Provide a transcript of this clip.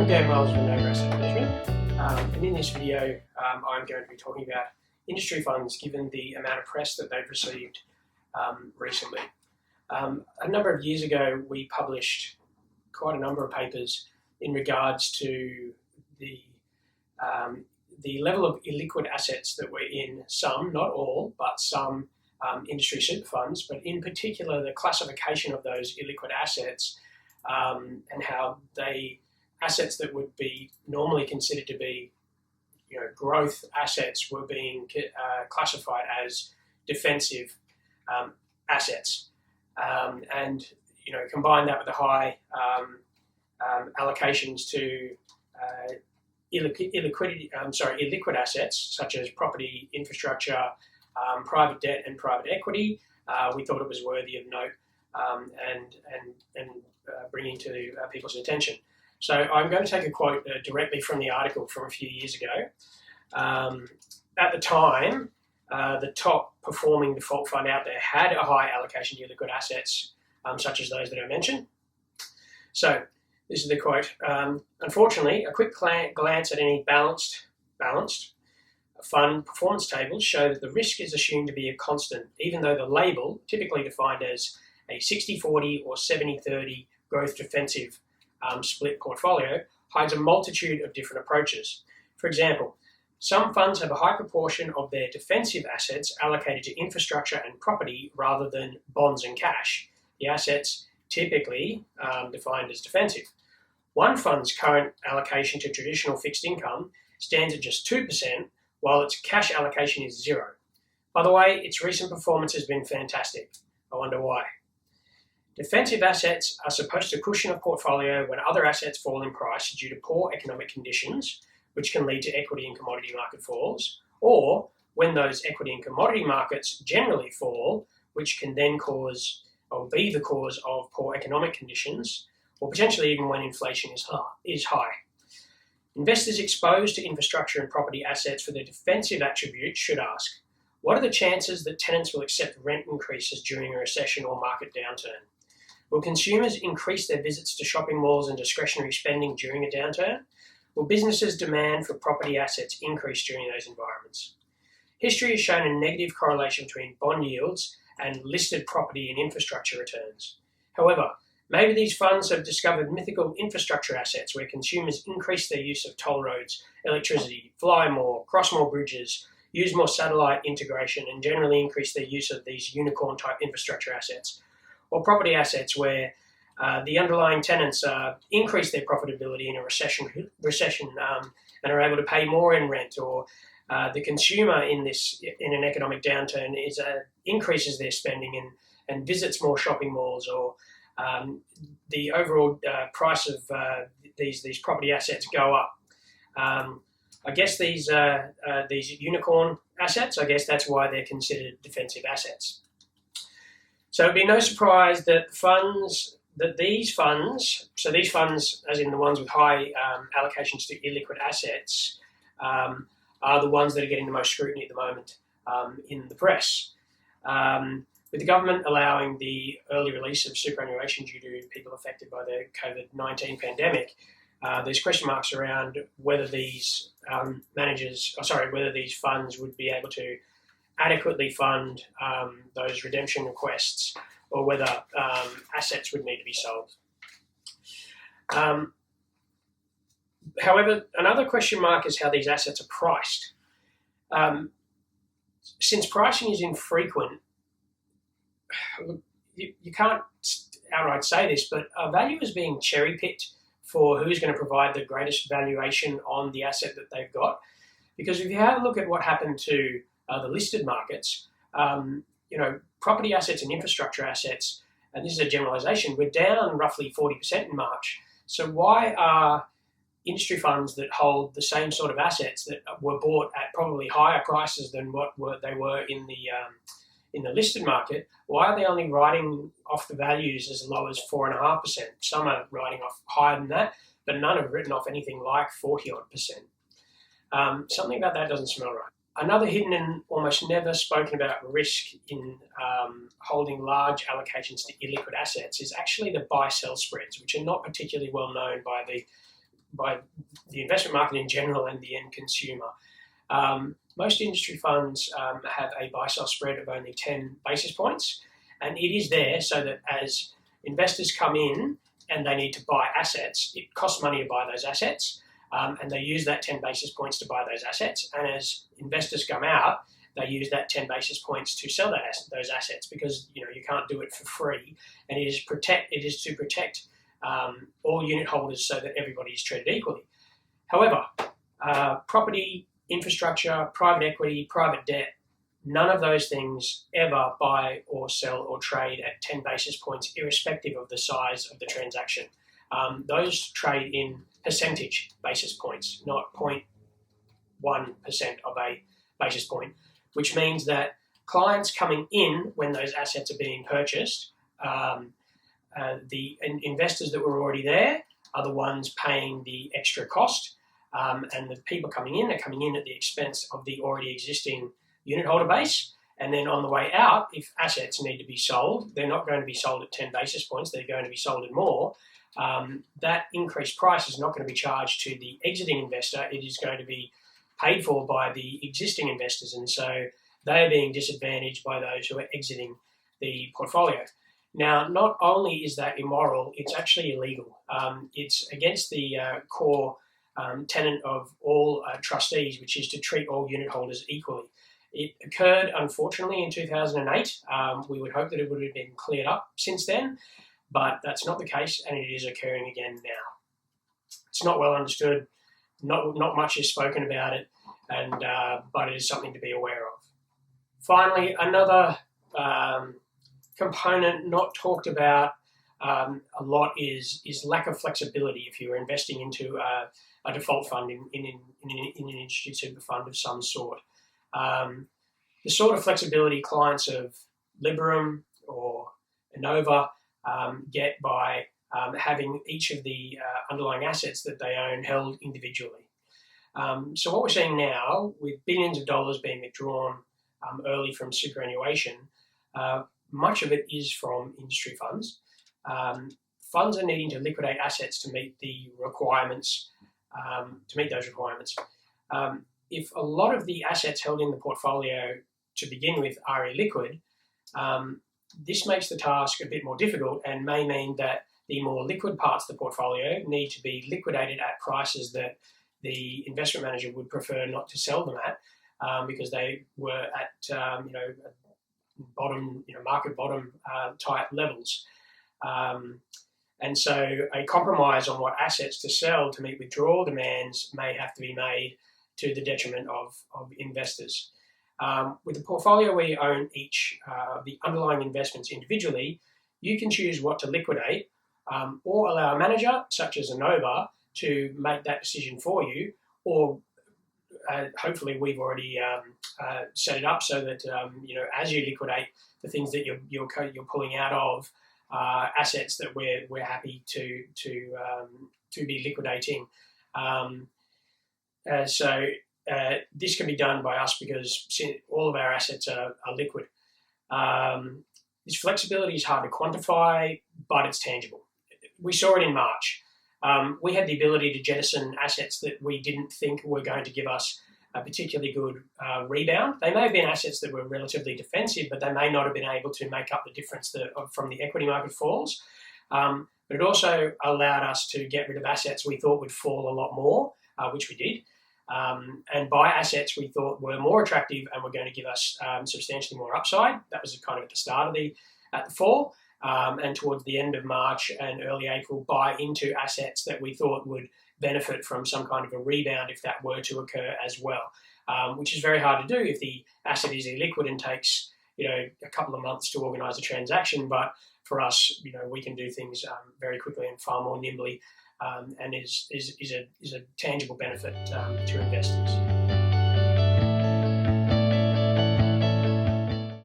day, Miles from Innova Asset Management, and in this video I'm going to be talking about industry funds given the amount of press that they've received recently. A number of years ago we published quite a number of papers in regards to the level of illiquid assets that were in some, not all, but some industry super funds, but in particular the classification of those illiquid assets and how assets that would be normally considered to be growth assets were being classified as defensive assets, and combine that with the high allocations to illiquid assets such as property, infrastructure, private debt, and private equity. We thought it was worthy of note and bringing to people's attention. So I'm going to take a quote directly from the article from a few years ago. At the time, the top performing default fund out there had a high allocation to illiquid assets, such as those that I mentioned. So this is the quote. Unfortunately, a quick glance at any balanced fund performance tables show that the risk is assumed to be a constant, even though the label, typically defined as a 60-40 or 70-30 growth defensive split portfolio, hides a multitude of different approaches. For example, some funds have a high proportion of their defensive assets allocated to infrastructure and property rather than bonds and cash, the assets typically defined as defensive. One fund's current allocation to traditional fixed income stands at just 2%, while its cash allocation is 0. By the way, its recent performance has been fantastic. I wonder why. Defensive assets are supposed to cushion a portfolio when other assets fall in price due to poor economic conditions, which can lead to equity and commodity market falls, or when those equity and commodity markets generally fall, which can then cause or be the cause of poor economic conditions, or potentially even when inflation is high. Investors exposed to infrastructure and property assets for their defensive attributes should ask, what are the chances that tenants will accept rent increases during a recession or market downturn? Will consumers increase their visits to shopping malls and discretionary spending during a downturn? Will businesses' demand for property assets increase during those environments? History has shown a negative correlation between bond yields and listed property and infrastructure returns. However, maybe these funds have discovered mythical infrastructure assets where consumers increase their use of toll roads, electricity, fly more, cross more bridges, use more satellite integration, and generally increase their use of these unicorn-type infrastructure assets. Or property assets where the underlying tenants increase their profitability in a recession and are able to pay more in rent, or the consumer in an economic downturn increases their spending and visits more shopping malls, or the overall price of these property assets go up. I guess these unicorn assets, I guess that's why they're considered defensive assets. So it'd be no surprise that these funds, as in the ones with high allocations to illiquid assets, are the ones that are getting the most scrutiny at the moment in the press. With the government allowing the early release of superannuation due to people affected by the COVID-19 pandemic, there's question marks around whether these whether these funds would be able to adequately fund those redemption requests, or whether assets would need to be sold. However, another question mark is how these assets are priced. Since pricing is infrequent, you can't outright say this, but value is being cherry-picked for who's going to provide the greatest valuation on the asset that they've got. Because if you have a look at what happened to the listed markets, property assets and infrastructure assets, and this is a generalization, we're down roughly 40% in March. So why are industry funds that hold the same sort of assets that were bought at probably higher prices than what they were in the listed market, why are they only writing off the values as low as 4.5%? Some are writing off higher than that, but none have written off anything like 40-odd%. Something about that doesn't smell right. Another hidden and almost never spoken about risk in holding large allocations to illiquid assets is actually the buy-sell spreads, which are not particularly well known by the the investment market in general and the end consumer. Most industry funds have a buy-sell spread of only 10 basis points, and it is there so that as investors come in and they need to buy assets, it costs money to buy those assets, and they use that 10 basis points to buy those assets. And as investors come out, they use that 10 basis points to sell those assets, because you can't do it for free, and it is to protect all unit holders so that everybody is treated equally. However, property, infrastructure, private equity, private debt, none of those things ever buy or sell or trade at 10 basis points, irrespective of the size of the transaction. Those trade in percentage basis points, not 0.1% of a basis point, which means that clients coming in when those assets are being purchased, the investors that were already there are the ones paying the extra cost, and the people coming in are coming in at the expense of the already existing unit holder base. And then on the way out, if assets need to be sold, they're not going to be sold at 10 basis points, they're going to be sold at more. That increased price is not going to be charged to the exiting investor, it is going to be paid for by the existing investors, and so they are being disadvantaged by those who are exiting the portfolio. Now, not only is that immoral, it's actually illegal. It's against the core tenet of all trustees, which is to treat all unit holders equally. It occurred, unfortunately, in 2008. We would hope that it would have been cleared up since then, but that's not the case, and it is occurring again now. It's not well understood. Not much is spoken about it, and but it is something to be aware of. Finally, another component not talked about a lot is lack of flexibility if you're investing into a default fund in an industry super fund of some sort. The sort of flexibility clients of Liberum or Innova get by having each of the underlying assets that they own held individually. So what we're seeing now, with billions of dollars being withdrawn early from superannuation, much of it is from industry funds. Funds are needing to liquidate assets to meet the requirements, those requirements. If a lot of the assets held in the portfolio to begin with are illiquid, this makes the task a bit more difficult and may mean that the more liquid parts of the portfolio need to be liquidated at prices that the investment manager would prefer not to sell them at, because they were at market bottom type levels. And so a compromise on what assets to sell to meet withdrawal demands may have to be made to the detriment of investors. With a portfolio where you own each of the underlying investments individually, you can choose what to liquidate, or allow a manager, such as Innova, to make that decision for you, or hopefully we've already set it up so that as you liquidate the things that you're pulling out of, assets that we're happy to be liquidating. So this can be done by us because all of our assets are liquid. This flexibility is hard to quantify, but it's tangible. We saw it in March. We had the ability to jettison assets that we didn't think were going to give us a particularly good rebound. They may have been assets that were relatively defensive, but they may not have been able to make up the difference from the equity market falls. But it also allowed us to get rid of assets we thought would fall a lot more, which we did, and buy assets we thought were more attractive and were going to give us substantially more upside. That was kind of at the start of the fall. And towards the end of March and early April, buy into assets that we thought would benefit from some kind of a rebound if that were to occur as well, which is very hard to do if the asset is illiquid and takes a couple of months to organise a transaction. But for us, we can do things very quickly and far more nimbly, and is a tangible benefit to investors.